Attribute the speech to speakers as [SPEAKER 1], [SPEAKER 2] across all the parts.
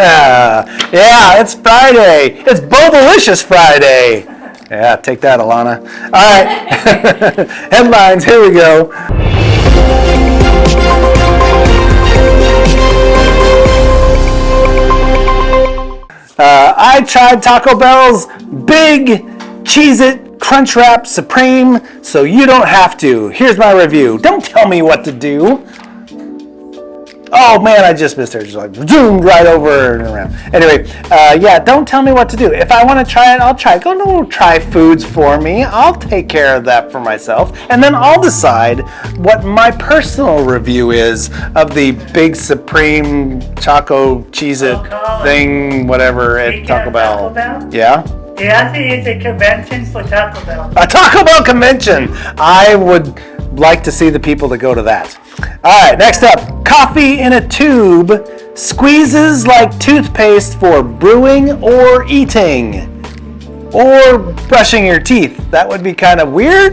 [SPEAKER 1] Yeah, it's Friday. It's Bobalicious Friday. Yeah, take that, Alana. All right. Headlines, here we go. I tried Taco Bell's Big Cheez-It Crunchwrap Supreme, so you don't have to. Here's my review. Don't tell me what to do. Oh man, I just missed her. Just like zoomed right over and around. Anyway, yeah, don't tell me what to do. If I want to try it, I'll try it. Don't try foods for me. I'll take care of that for myself. And then I'll decide what my personal review is of the Big Supreme Choco Cheez-It thing, whatever at Taco Bell. Yeah?
[SPEAKER 2] It actually is a convention for Taco Bell.
[SPEAKER 1] A Taco Bell convention! I would like to see the people that go to that. Alright, next up. Coffee in a tube squeezes like toothpaste for brewing or eating. Or brushing your teeth. That would be kind of weird,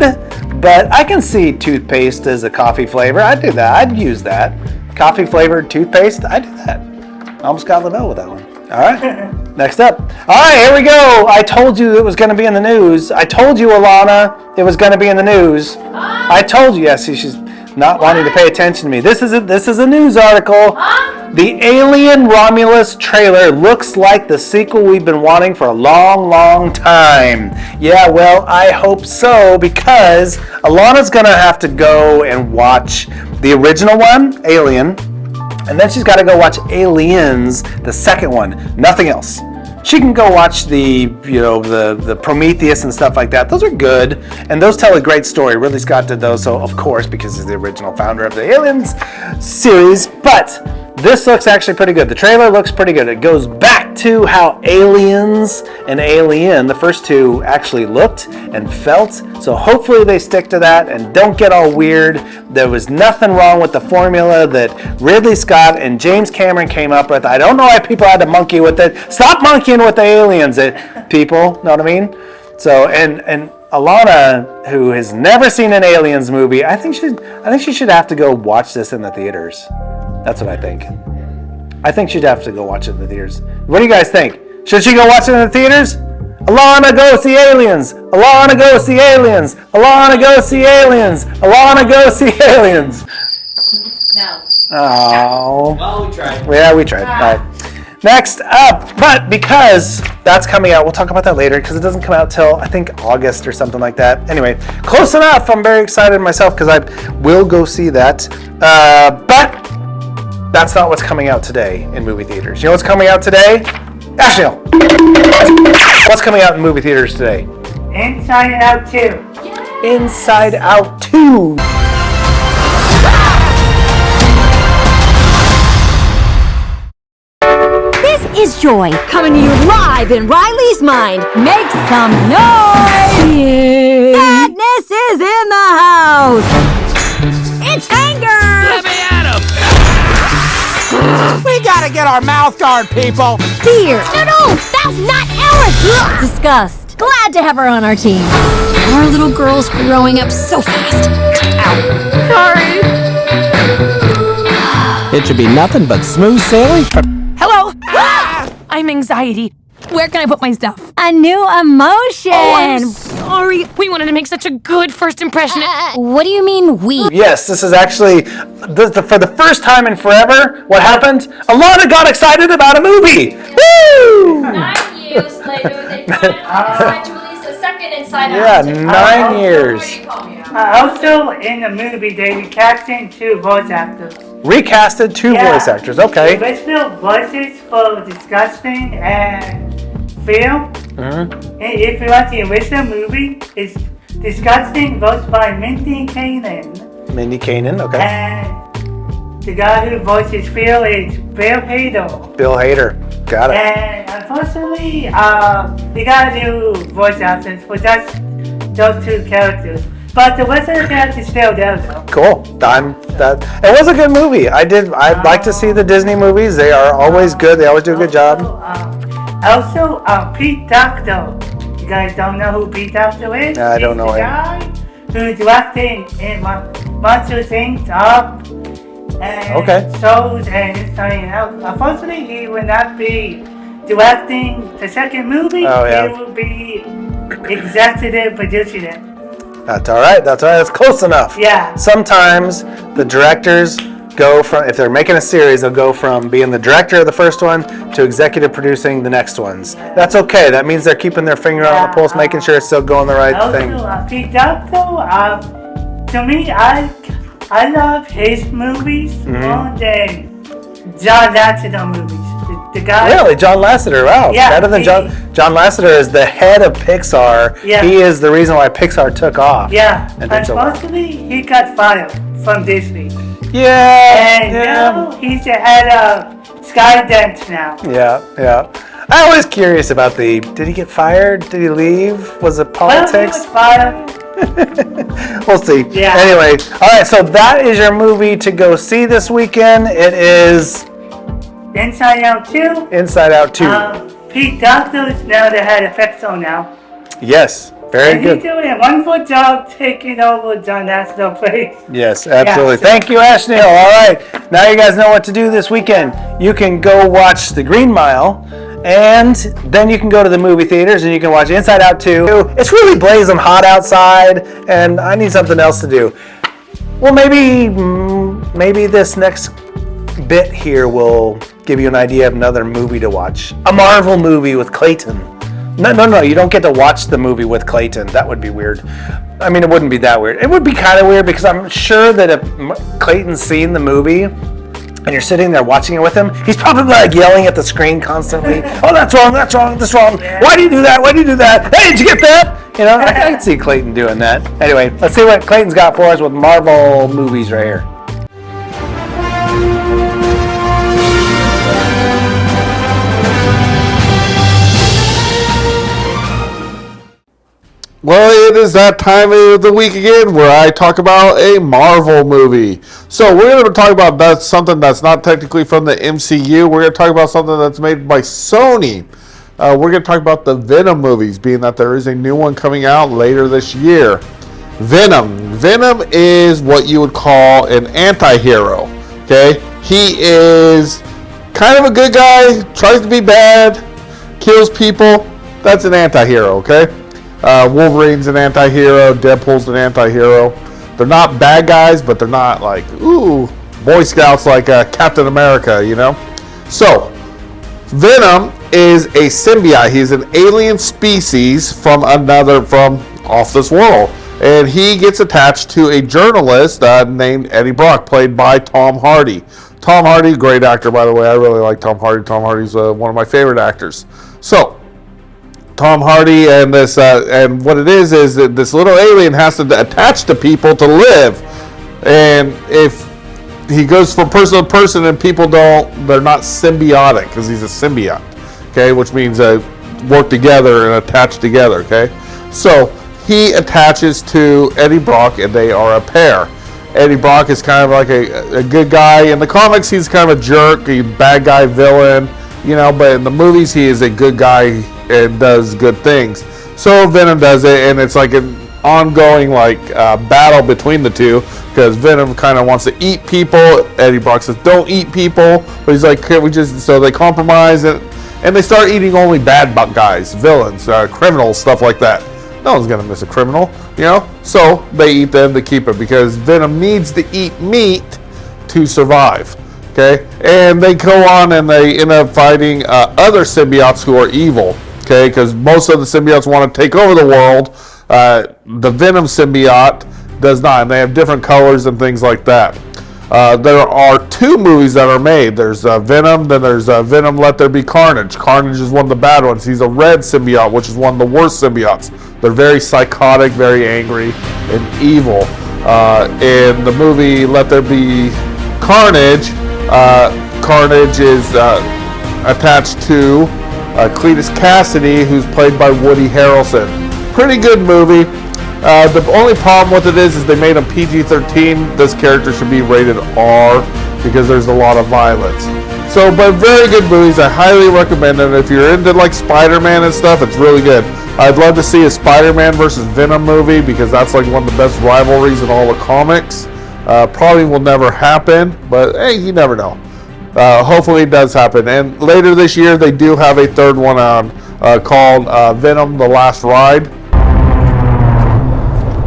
[SPEAKER 1] but I can see toothpaste as a coffee flavor. I'd do that. I'd use that. Coffee flavored toothpaste, I'd do that. I almost got LaBelle with that one. Alright, next up. Alright, here we go. I told you it was going to be in the news. I told you, Alana, it was going to be in the news. I told you. Yes, she's not wanting to pay attention to me. This is a news article. The Alien Romulus trailer looks like the sequel we've been wanting for a long, long time. Yeah, well, I hope so, because Alana's going to have to go and watch the original one, Alien, and then she's got to go watch Aliens, the second one, nothing else. She can go watch the Prometheus and stuff like that. Those are good, and those tell a great story. Ridley Scott did those, so of course, because he's the original founder of the Aliens series. But this looks actually pretty good. The trailer looks pretty good. It goes back to how Aliens and Alien, the first two, actually looked and felt. So hopefully they stick to that and don't get all weird. There was nothing wrong with the formula that Ridley Scott and James Cameron came up with. I don't know why people had to monkey with it. Stop monkeying with the aliens, people. Know what I mean? So and Alana, who has never seen an Aliens movie, I think she should have to go watch this in the theaters. That's what I think. I think she'd have to go watch it in the theaters. What do you guys think? Should she go watch it in the theaters? Alana, go see Aliens! Alana, go see Aliens! Alana, go see Aliens! Alana, go see Aliens!
[SPEAKER 3] No.
[SPEAKER 1] Oh.
[SPEAKER 4] Well, we tried.
[SPEAKER 1] Yeah, we tried. All right. Next up, but because that's coming out, we'll talk about that later because it doesn't come out till I think August or something like that. Anyway, close enough. I'm very excited myself because I will go see that. But that's not what's coming out today in movie theaters. You know what's coming out today? Ashley, what's coming out in movie theaters today?
[SPEAKER 2] Inside Out 2.
[SPEAKER 1] Inside Out 2.
[SPEAKER 5] This is Joy, coming to you live in Riley's mind. Make some noise! Sadness is in the house! It's anger!
[SPEAKER 4] Let me at him!
[SPEAKER 6] We gotta get our mouth guard, people!
[SPEAKER 5] Fear! No, that's not ours! Disgust. Glad to have her on our team. Our little girl's growing up so fast. Ow. Sorry.
[SPEAKER 6] It should be nothing but smooth sailing.
[SPEAKER 7] Hello! I'm anxiety. Where can I put my stuff?
[SPEAKER 5] A new emotion!
[SPEAKER 7] Oh, I'm sorry. We wanted to make such a good first impression.
[SPEAKER 5] What do you mean, we?
[SPEAKER 1] Yes, this is actually, for the first time in forever, what happened? Alana got excited about a movie! Woo!
[SPEAKER 3] 9 years later, they finally to release a second Inside
[SPEAKER 1] Yeah,
[SPEAKER 3] Out.
[SPEAKER 1] 9 years.
[SPEAKER 2] Also, in the movie, they recasting 2 voice actors.
[SPEAKER 1] Recasted 2 voice actors, okay.
[SPEAKER 2] The original voices for Disgusting and Phil.
[SPEAKER 1] Mm-hmm.
[SPEAKER 2] If you watch the original movie, it's Disgusting voiced by Mindy Kaling.
[SPEAKER 1] Mindy Kaling, okay.
[SPEAKER 2] And the guy who voices Phil is Bill Hader.
[SPEAKER 1] Bill Hader, got it.
[SPEAKER 2] And unfortunately, they gotta do voice actors for just those 2 characters. But the rest of the characters still there though.
[SPEAKER 1] Cool. It was a good movie. I'd like to see the Disney movies. They are always good. They always do a good job.
[SPEAKER 2] Also, Pete Docter. You guys don't know who Pete Docter is?
[SPEAKER 1] I don't know
[SPEAKER 2] him.
[SPEAKER 1] him.
[SPEAKER 2] Guy who directed in Monsters Inc. Up and
[SPEAKER 1] Okay.
[SPEAKER 2] shows and it's starting out. Unfortunately, he will not be directing the second movie.
[SPEAKER 1] Oh, yeah.
[SPEAKER 2] He will be executive producing it.
[SPEAKER 1] That's all right. That's all right. That's close enough.
[SPEAKER 2] Yeah.
[SPEAKER 1] Sometimes the directors go from, if they're making a series, they'll go from being the director of the first one to executive producing the next ones. That's okay. That means they're keeping their finger on the pulse, making sure it's still going the right thing.
[SPEAKER 2] Also, Pete Doctor, to me, I love his movies more than John Lasseter movies. The guy.
[SPEAKER 1] Really, John Lasseter? Wow,
[SPEAKER 2] Yeah,
[SPEAKER 1] better than John. John Lasseter is the head of Pixar.
[SPEAKER 2] Yeah.
[SPEAKER 1] He is the reason why Pixar took off.
[SPEAKER 2] Yeah,
[SPEAKER 1] And did so well.
[SPEAKER 2] unfortunately, he got fired from Disney.
[SPEAKER 1] Yeah.
[SPEAKER 2] And
[SPEAKER 1] Yeah.
[SPEAKER 2] now he's the head of Skydance now.
[SPEAKER 1] Yeah. I'm always curious about did he get fired? Did he leave? Was it
[SPEAKER 2] Well, he was
[SPEAKER 1] politics?
[SPEAKER 2] fired.
[SPEAKER 1] We'll see.
[SPEAKER 2] Yeah.
[SPEAKER 1] Anyway, all right, so that is your movie to go see this weekend. It is
[SPEAKER 2] Inside Out 2.
[SPEAKER 1] Inside Out 2.
[SPEAKER 2] Pete Doctor is now the head of Pixar now.
[SPEAKER 1] Yes, very
[SPEAKER 2] And he's
[SPEAKER 1] good.
[SPEAKER 2] doing a wonderful job taking over John Lasseter's place.
[SPEAKER 1] Yes, absolutely.
[SPEAKER 2] Yeah.
[SPEAKER 1] Thank you, Ashneel. All right, now you guys know what to do this weekend. You can go watch The Green Mile, and then you can go to the movie theaters and you can watch Inside Out 2. It's really blazing hot outside, and I need something else to do. Well, maybe this next bit here will give you an idea of another movie to watch. A Marvel movie with Clayton. No, you don't get to watch the movie with Clayton. That would be weird. I mean, it wouldn't be that weird. It would be kind of weird because I'm sure that if Clayton's seen the movie and you're sitting there watching it with him, he's probably like yelling at the screen constantly. Oh, that's wrong, that's wrong, that's wrong. Why do you do that? Why do you do that? Hey, did you get that? You know, I can see Clayton doing that. Anyway, let's see what Clayton's got for us with Marvel movies right here.
[SPEAKER 4] Well, it is that time of the week again where I talk about a Marvel movie. So we're going to talk about something that's not technically from the MCU. We're going to talk about something that's made by Sony. We're going to talk about the Venom movies, being that there is a new one coming out later this year. Venom. Venom is what you would call an anti-hero. Okay? He is kind of a good guy, tries to be bad, kills people. That's an anti-hero, okay? Wolverine's an anti-hero. Deadpool's an anti-hero. They're not bad guys, but they're not like, ooh, Boy Scouts like Captain America, you know? So, Venom is a symbiote. He's an alien species from off this world. And he gets attached to a journalist named Eddie Brock, played by Tom Hardy. Tom Hardy, great actor, by the way. I really like Tom Hardy. Tom Hardy's one of my favorite actors. So, Tom Hardy and this, and what it is that this little alien has to attach to people to live, and if he goes from person to person and people they're not symbiotic because he's a symbiote, okay, which means work together and attach together, okay. So he attaches to Eddie Brock and they are a pair. Eddie Brock is kind of like a good guy. In the comics, he's kind of a jerk, a bad guy villain, you know, but in the movies, he is a good guy and does good things. So Venom does it, and it's like an ongoing battle between the two because Venom kind of wants to eat people. Eddie Brock says, don't eat people. But he's like, can't we just, so they compromise it, and they start eating only bad guys, villains, criminals, stuff like that. No one's going to miss a criminal, you know? So they eat them to keep it because Venom needs to eat meat to survive. Okay, and they go on and they end up fighting other symbiotes who are evil. Okay, because most of the symbiotes want to take over the world. The Venom symbiote does not, and they have different colors and things like that. There are two movies that are made. There's Venom, then there's Venom Let There Be Carnage. Carnage is one of the bad ones. He's a red symbiote, which is one of the worst symbiotes. They're very psychotic, very angry, and evil. In the movie Let There Be Carnage, Carnage is attached to Cletus Cassidy, who's played by Woody Harrelson. Pretty good movie. The only problem with it is they made him PG-13. This character should be rated R because there's a lot of violence. So, but very good movies. I highly recommend them. If you're into like Spider-Man and stuff, it's really good. I'd love to see a Spider-Man versus Venom movie because that's like one of the best rivalries in all the comics. Probably will never happen, but hey, you never know. Hopefully it does happen. And later this year, they do have a third one on called Venom: The Last Ride.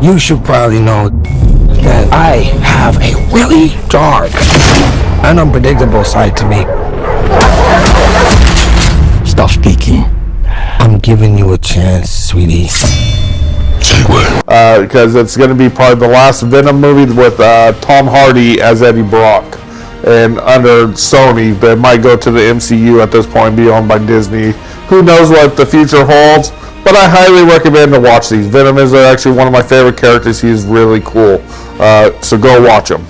[SPEAKER 6] You should probably know that I have a really dark and unpredictable side to me. Stop speaking. I'm giving you a chance, sweetie.
[SPEAKER 4] Because it's going to be probably the last Venom movie with Tom Hardy as Eddie Brock. And under Sony, but it might go to the MCU at this point, be owned by Disney. Who knows what the future holds? But I highly recommend to watch these. Venom is actually one of my favorite characters. He's really cool. So go watch him.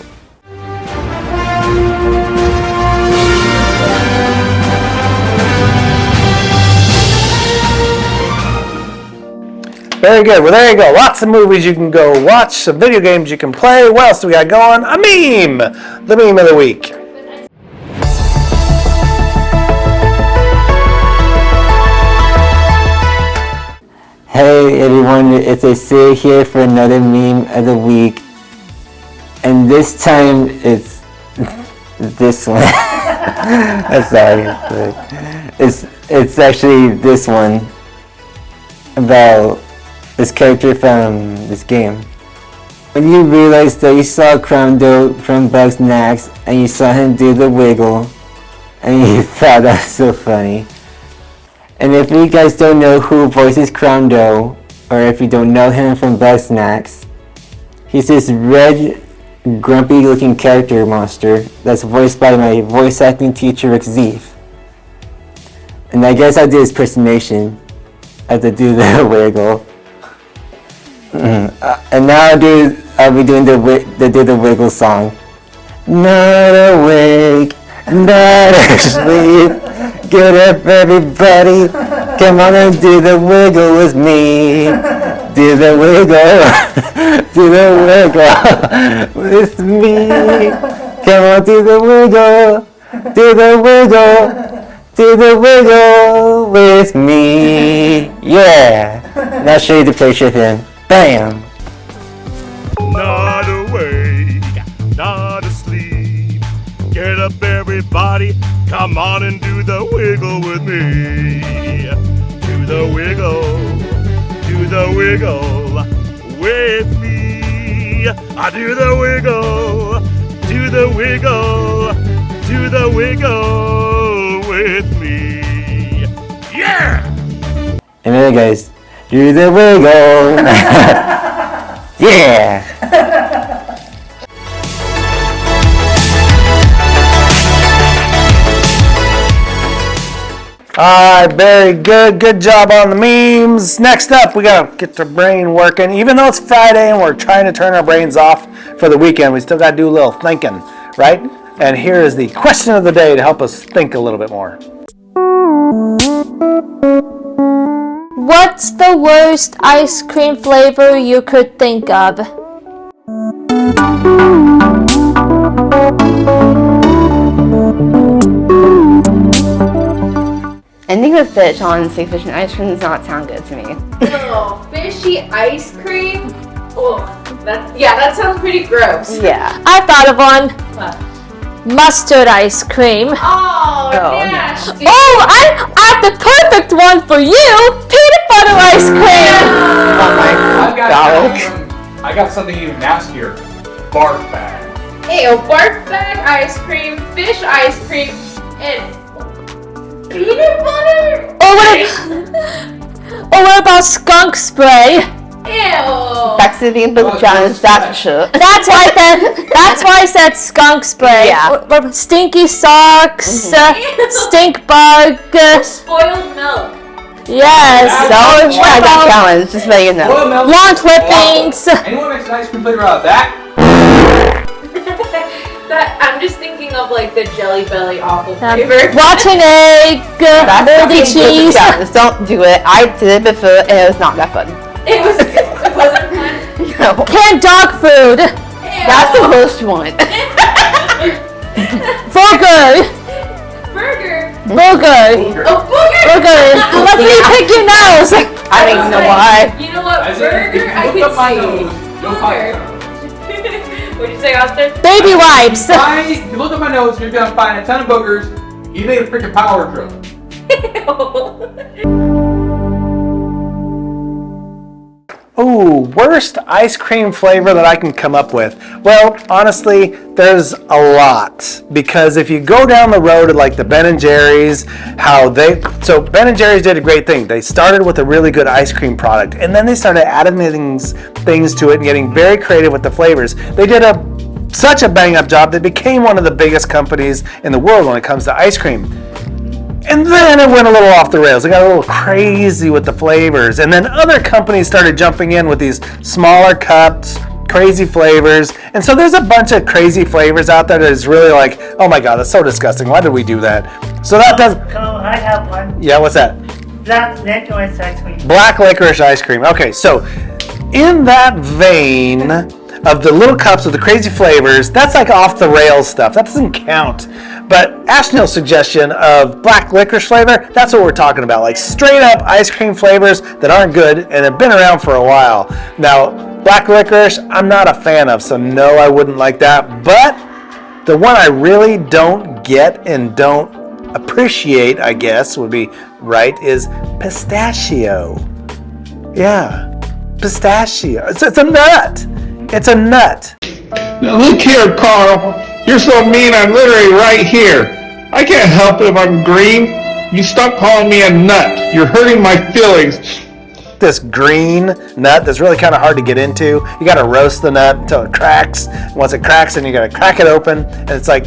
[SPEAKER 1] Very good. Well, there you go. Lots of movies you can go watch, some video games you can play. What else do we got going? A meme! The meme of the week.
[SPEAKER 8] Hey everyone, it's Sid here for another meme of the week. And this time it's this one. I'm sorry. It's actually this one about this character from this game. When you realize that you saw Cromdo from Bugs Nax and you saw him do the wiggle and you thought that was so funny. And if you guys don't know who voices Cromdo, or if you don't know him from Bugs Nax, he's this red, grumpy looking character monster that's voiced by my voice acting teacher Rick Zeef. And I guess I did his impersonation. I have to do the wiggle. And now I'll be doing the wiggle song. Not awake, not asleep. Get up everybody, come on and do the wiggle with me. Do the wiggle, do the wiggle with me. Come on, do the wiggle, do the wiggle, do the wiggle with me. Yeah, now I'll show you the picture of him. Bam.
[SPEAKER 9] Not awake, not asleep. Get up everybody, come on and do the wiggle with me. Do the wiggle with me. I do the wiggle, do the wiggle, do the wiggle with me. Yeah!
[SPEAKER 8] And there guys, do the wiggle. Yeah.
[SPEAKER 1] Alright, very good. Good job on the memes. Next up, we gotta get the brain working. Even though it's Friday and we're trying to turn our brains off for the weekend, we still gotta do a little thinking, right? And here is the question of the day to help us think a little bit more.
[SPEAKER 3] What's the worst ice cream flavor you could think of?
[SPEAKER 10] Anything with fish, honestly, fish and ice cream does not sound good to me.
[SPEAKER 11] Oh, fishy ice cream? Oh, that sounds pretty gross.
[SPEAKER 10] Yeah.
[SPEAKER 3] I thought of one.
[SPEAKER 11] What?
[SPEAKER 3] Mustard ice cream.
[SPEAKER 11] Oh,
[SPEAKER 10] Oh,
[SPEAKER 11] nasty.
[SPEAKER 3] Oh, I have the perfect one for you. Peanut butter ice cream.
[SPEAKER 10] Oh my god.
[SPEAKER 12] I got something even nastier. Bark bag.
[SPEAKER 11] Ew, bark bag ice cream, fish ice cream, and peanut butter?
[SPEAKER 3] Or what about skunk spray?
[SPEAKER 11] Ew.
[SPEAKER 10] Back to the being book challenge, that's for sure.
[SPEAKER 3] That's why I said skunk spray.
[SPEAKER 10] Yeah.
[SPEAKER 3] Or stinky socks, stink bug.
[SPEAKER 11] Spoiled milk.
[SPEAKER 3] Yes.
[SPEAKER 10] Don't try that challenge, just let you know.
[SPEAKER 3] Lawn clippings.
[SPEAKER 12] Anyone makes an ice cream flavor out of that?
[SPEAKER 11] I'm just thinking of like the Jelly Belly awful flavor.
[SPEAKER 3] Rotten egg. Moldy cheese.
[SPEAKER 10] Challenge. Don't do it. I did it before and it was not that fun.
[SPEAKER 11] It wasn't fun.
[SPEAKER 10] No.
[SPEAKER 3] Canned dog food.
[SPEAKER 11] Ew.
[SPEAKER 10] That's the worst one.
[SPEAKER 3] Burger.
[SPEAKER 11] Oh, booger.
[SPEAKER 3] Let me pick your nose.
[SPEAKER 10] I don't even know why.
[SPEAKER 11] You know what?
[SPEAKER 12] As
[SPEAKER 11] Burger,
[SPEAKER 12] if
[SPEAKER 11] I
[SPEAKER 12] you
[SPEAKER 11] could
[SPEAKER 12] look up my
[SPEAKER 11] see.
[SPEAKER 12] nose, you'll find
[SPEAKER 11] Booger. What'd you say, Austin?
[SPEAKER 3] Baby wipes.
[SPEAKER 12] You look at my nose, you're gonna find a ton of boogers. You need a freaking power drill.
[SPEAKER 1] Oh, worst ice cream flavor that I can come up with. Well, honestly, there's a lot. Because if you go down the road at like the Ben & Jerry's, so Ben & Jerry's did a great thing. They started with a really good ice cream product, and then they started adding things to it and getting very creative with the flavors. They did such a bang-up job. They became one of the biggest companies in the world when it comes to ice cream. And then it went a little off the rails. It got a little crazy with the flavors. And then other companies started jumping in with these smaller cups, crazy flavors. And so there's a bunch of crazy flavors out there that is really like, oh my God, that's so disgusting. Why did we do that? So that does...
[SPEAKER 2] Oh, I have one.
[SPEAKER 1] Yeah, what's that?
[SPEAKER 2] Black licorice ice cream.
[SPEAKER 1] Black licorice ice cream. Okay, so in that vein of the little cups with the crazy flavors, that's like off the rails stuff. That doesn't count. But Ashnil's suggestion of black licorice flavor, that's what we're talking about. Like straight up ice cream flavors that aren't good and have been around for a while. Now, black licorice, I'm not a fan of, so no, I wouldn't like that. But the one I really don't get and don't appreciate, I guess would be right, is pistachio. Yeah, pistachio. It's a nut. It's a nut.
[SPEAKER 4] Now look here, Carl. You're so mean, I'm literally right here. I can't help it if I'm green. You stop calling me a nut. You're hurting my feelings.
[SPEAKER 1] This green nut that's really kind of hard to get into. You got to roast the nut until it cracks. Once it cracks, then you got to crack it open. And it's like,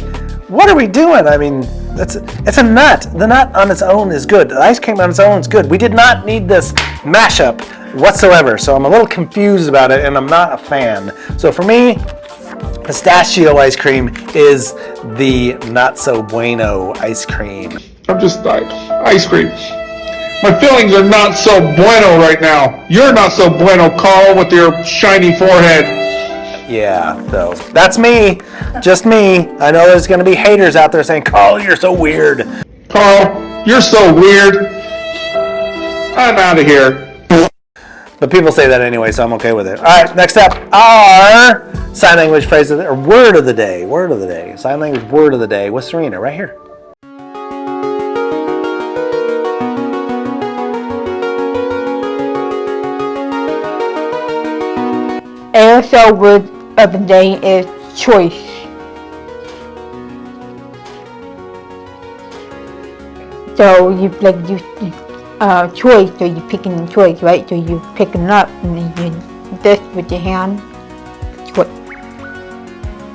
[SPEAKER 1] what are we doing? I mean, it's a nut. The nut on its own is good. The ice cream on its own is good. We did not need this mashup whatsoever. So I'm a little confused about it, and I'm not a fan. So for me, pistachio ice cream is the not so bueno ice cream.
[SPEAKER 4] I'm just like, ice cream. My feelings are not so bueno right now. You're not so bueno, Carl, with your shiny forehead.
[SPEAKER 1] Yeah, so that's me. Just me. I know there's going to be haters out there saying, Carl, you're so weird.
[SPEAKER 4] Carl, you're so weird. I'm out of here.
[SPEAKER 1] But people say that anyway, so I'm okay with it. All right, next up, our sign language phrase of the, or word of the day. Word of the day. Sign language word of the day with Serena right here.
[SPEAKER 3] ASL word of the day is choice. So you choice, so you're picking choice, right? So you picking up and then you this with your hand.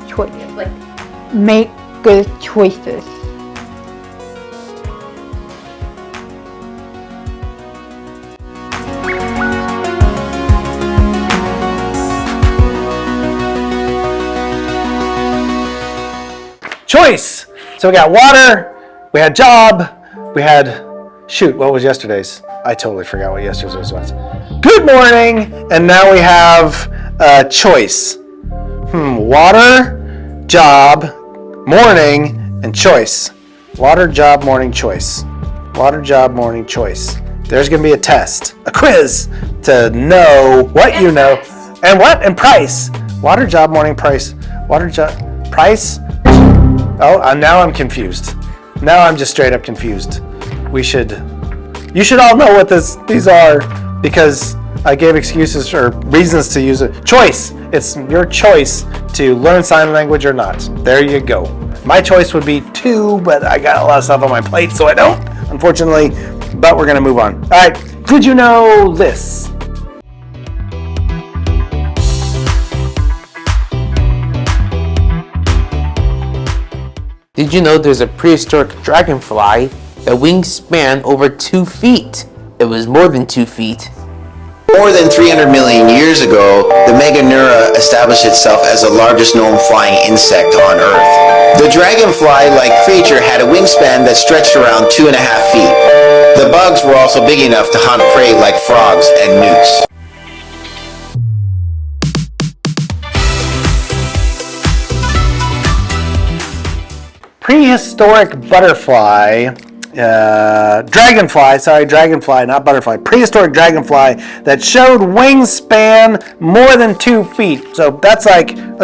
[SPEAKER 3] Choice.
[SPEAKER 11] Like,
[SPEAKER 3] Make good choices.
[SPEAKER 1] Choice. So we got water, we had job, we had, shoot, what was yesterday's? I totally forgot what yesterday's was. Good morning, and now we have choice. Water, job, morning, and choice. Water, job, morning, choice. Water, job, morning, choice. There's going to be a test, a quiz to know what you know. And what? And price. Water, job, morning, price. Water, job, price? Oh, now I'm confused. Now I'm just straight up confused. You should all know what these are because I gave excuses or reasons to use it. Choice. It's your choice to learn sign language or not. There you go. My choice would be 2, but I got a lot of stuff on my plate, so I don't, unfortunately. But we're gonna move on. All right. Did you know this?
[SPEAKER 13] Did you know there's a prehistoric dragonfly that wingspan over 2 feet? It was more than 2 feet.
[SPEAKER 14] More than 300 million years ago, the Meganeura established itself as the largest known flying insect on Earth. The dragonfly-like creature had a wingspan that stretched around 2.5 feet. The bugs were also big enough to hunt prey like frogs and newts.
[SPEAKER 1] Prehistoric butterfly dragonfly, not butterfly, prehistoric dragonfly that showed wingspan more than 2 feet. So that's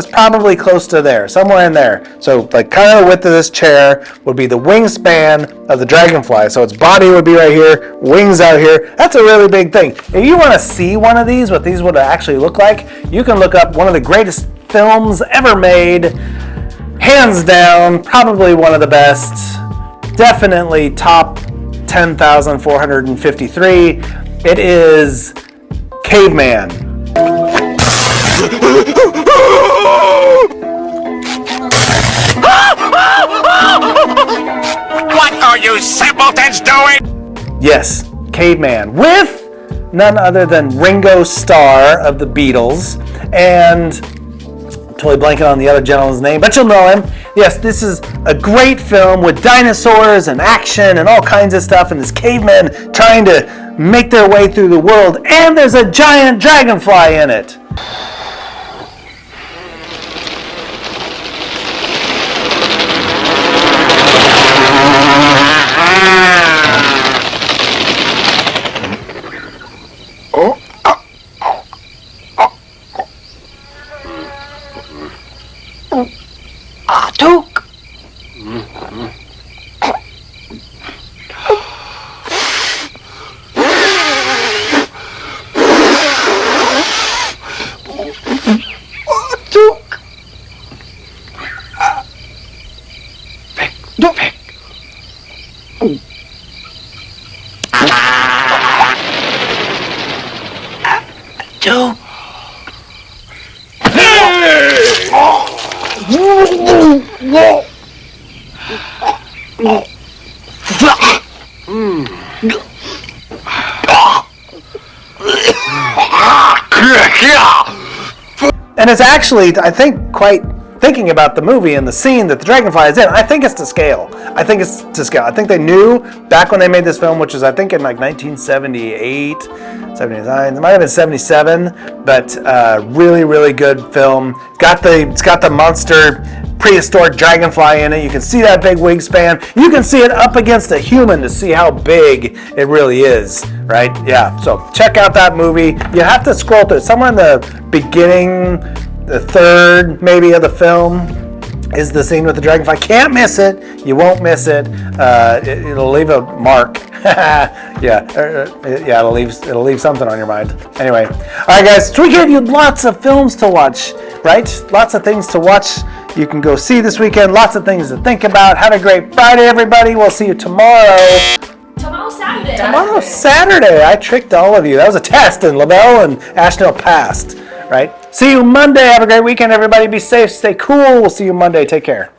[SPEAKER 1] probably close to there, somewhere in there. So like kind of the width of this chair would be the wingspan of the dragonfly. So its body would be right here, wings out here. That's a really big thing. If you want to see one of these, what these would actually look like, you can look up one of the greatest films ever made. Hands down, probably one of the best. Definitely top 10,453. It is Caveman.
[SPEAKER 15] What are you simpletons doing?
[SPEAKER 1] Yes, Caveman, with none other than Ringo Starr of the Beatles, and totally blanking on the other gentleman's name, but you'll know him. Yes, this is a great film with dinosaurs and action and all kinds of stuff, and this cavemen trying to make their way through the world, and there's a giant dragonfly in it. And it's actually, I think, quite thinking about the movie and the scene that the dragonfly is in, I think it's to scale. I think they knew back when they made this film, which is I think in like 1978, 79, it might have been 77, but really, really good film. It's got the monster prehistoric dragonfly in it. You can see that big wingspan. You can see it up against a human to see how big it really is, right? Yeah, so check out that movie. You have to scroll through. Somewhere in the beginning, the third maybe of the film is the scene with the dragonfly. Can't miss it. You won't miss it. It'll leave a mark. It'll leave something on your mind. Anyway, all right, guys. So we gave you lots of films to watch, right? Lots of things to watch. You can go see this weekend. Lots of things to think about. Have a great Friday, everybody. We'll see you tomorrow. Tomorrow's Saturday. I tricked all of you. That was a test, and LaBelle and Ashnell passed, right? See you Monday. Have a great weekend, everybody. Be safe. Stay cool. We'll see you Monday. Take care.